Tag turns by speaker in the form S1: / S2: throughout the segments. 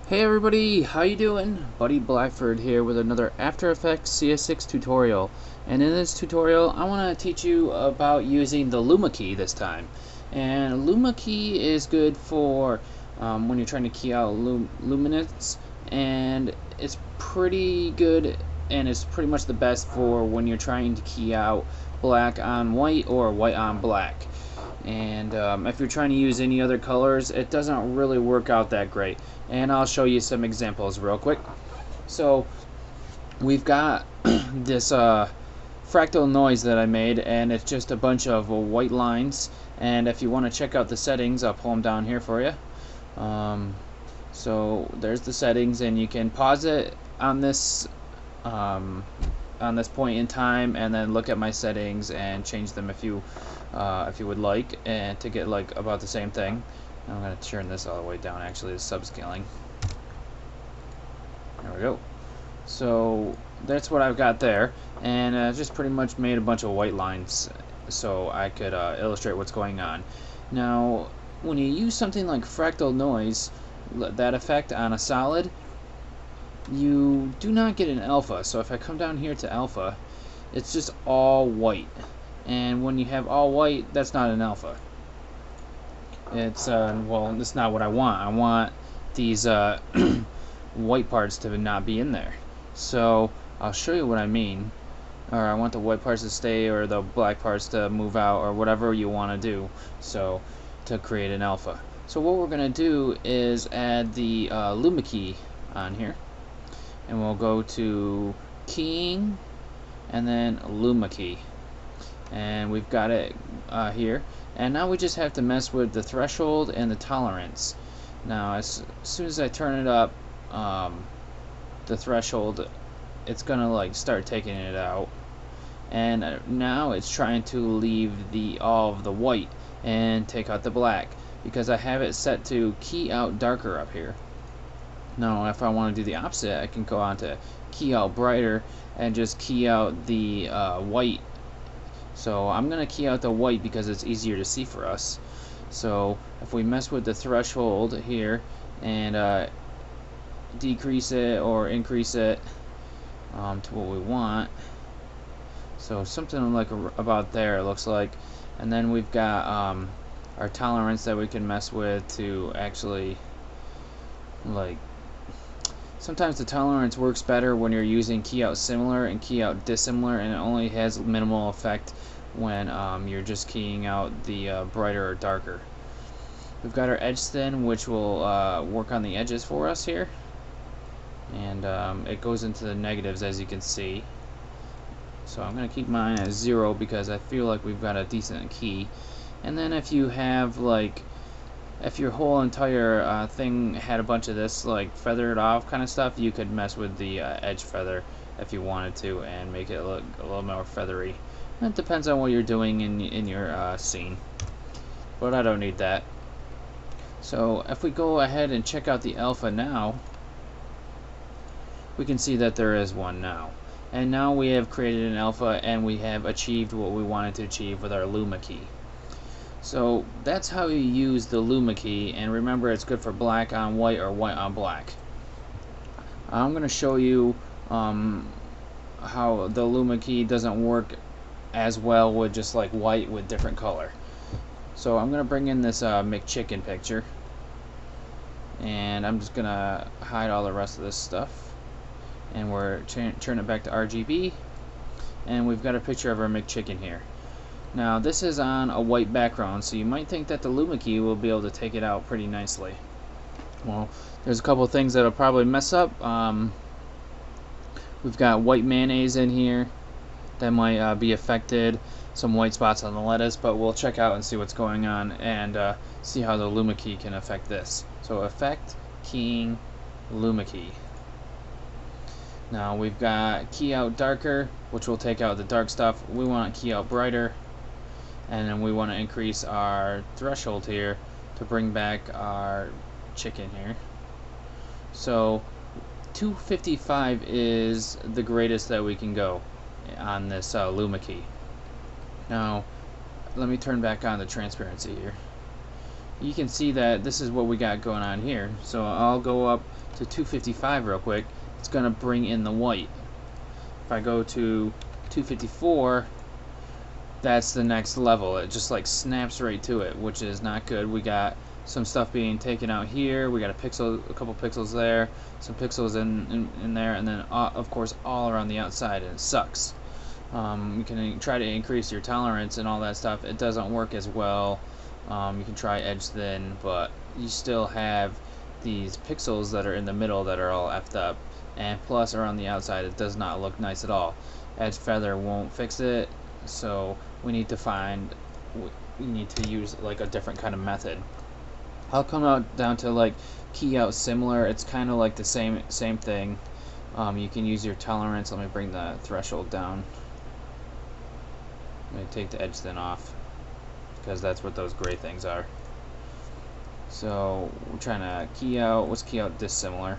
S1: Hey everybody, how you doing? Buddy Blackford here with another After Effects CS6 tutorial. And in this tutorial, I want to teach you about using the Luma key this time. And Luma key is good for when you're trying to key out luminance, and it's pretty good, and it's pretty much the best for when you're trying to key out black on white or white on black. And if you're trying to use any other colors, it doesn't really work out that great. And I'll show you some examples real quick. So we've got this fractal noise that I made, and it's just a bunch of white lines. And if you want to check out the settings, I'll pull them down here for you. So there's the settings, and you can pause it on this point in time, and then look at my settings and change them if you would like, and to get like about the same thing. I'm going to turn this all the way down, actually, to subscaling. There we go. So that's what I've got there, and just pretty much made a bunch of white lines so I could illustrate what's going on. Now, when you use something like fractal noise, that effect on a solid, you do not get an alpha. So if I come down here to alpha, it's just all white. And when you have all white, that's not an alpha. It's well, that's not what I want. I want these white parts to not be in there. So I'll show you what I mean. Or I want the white parts to stay, or the black parts to move out, or whatever you want to do. So to create an alpha. So what we're gonna do is add the Luma key on here, and we'll go to keying, and then Luma key. And we've got it here, and now we just have to mess with the threshold and the tolerance. Now as soon as I turn it up, the threshold, it's gonna like start taking it out, and now it's trying to leave all of the white and take out the black, because I have it set to key out darker up here. Now if I want to do the opposite, I can go on to key out brighter and just key out the white. So I'm going to key out the white because it's easier to see for us. So if we mess with the threshold here and decrease it or increase it to what we want, so something like about there, it looks like. And then we've got our tolerance that we can mess with to actually, like, sometimes the tolerance works better when you're using key out similar and key out dissimilar, and it only has minimal effect when you're just keying out the brighter or darker. We've got our edge thin, which will work on the edges for us here, and it goes into the negatives, as you can see. So I'm going to keep mine at 0 because I feel like we've got a decent key. And then if you have, like, if your whole entire thing had a bunch of this like feathered off kind of stuff, you could mess with the edge feather if you wanted to and make it look a little more feathery. It depends on what you're doing in your scene, but I don't need that. So if we go ahead and check out the alpha now, we can see that there is one now. And now we have created an alpha, and we have achieved what we wanted to achieve with our Luma key. So that's how you use the Luma key, and remember, it's good for black on white or white on black. I'm going to show you how the Luma key doesn't work as well with just like white with different color. So I'm going to bring in this McChicken picture, and I'm just going to hide all the rest of this stuff, and we're turn it back to RGB, and we've got a picture of our McChicken here. Now this is on a white background, so you might think that the Luma key will be able to take it out pretty nicely. Well, there's a couple of things that'll probably mess up. We've got white mayonnaise in here that might be affected, some white spots on the lettuce, but we'll check out and see what's going on, and see how the Luma key can affect this. So effect, keying, Luma key. Now we've got key out darker, which will take out the dark stuff. We want key out brighter, and then we want to increase our threshold here to bring back our chicken here. So 255 is the greatest that we can go on this Luma key. Now let me turn back on the transparency here. you can see that this is what we got going on here. So I'll go up to 255 real quick. It's gonna bring in the white. If I go to 254, that's the next level. It just like snaps right to it, which is not good. We got some stuff being taken out here. We got a couple pixels there, some pixels in there, and then of course all around the outside, and it sucks. You can try to increase your tolerance and all that stuff. It doesn't work as well. You can try edge thin, but you still have these pixels that are in the middle that are all effed up, and plus around the outside it does not look nice at all. Edge feather won't fix it, so we need to use like a different kind of method. I'll come out down to like key out similar. It's kind of like the same thing. You can use your tolerance. Let me bring the threshold down. Let me take the edge thin off, because that's what those gray things are. So we're trying to key out. Let's key out dissimilar.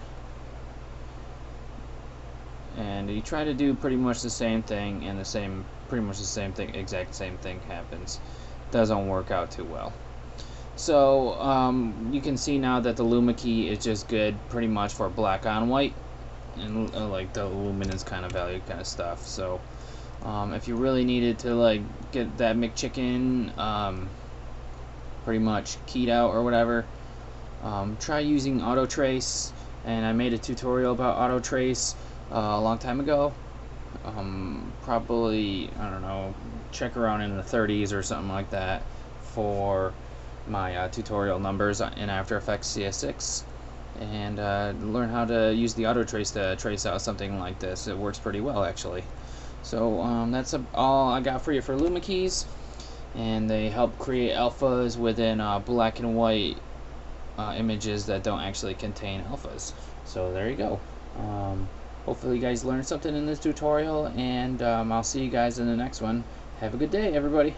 S1: And you try to do pretty much the same thing, and exact same thing happens. Doesn't work out too well. So you can see now that the Luma key is just good pretty much for black on white, and like the luminance kind of value kind of stuff. So if you really needed to like get that McChicken pretty much keyed out or whatever, try using auto trace. And I made a tutorial about auto trace a long time ago. Probably, I don't know, check around in the 30s or something like that for my tutorial numbers in After Effects CS6, and learn how to use the auto trace to trace out something like this. It works pretty well actually. So that's all I got for you for Luma keys, and they help create alphas within black and white images that don't actually contain alphas. So there you go. Hopefully you guys learned something in this tutorial, and I'll see you guys in the next one. Have a good day, everybody.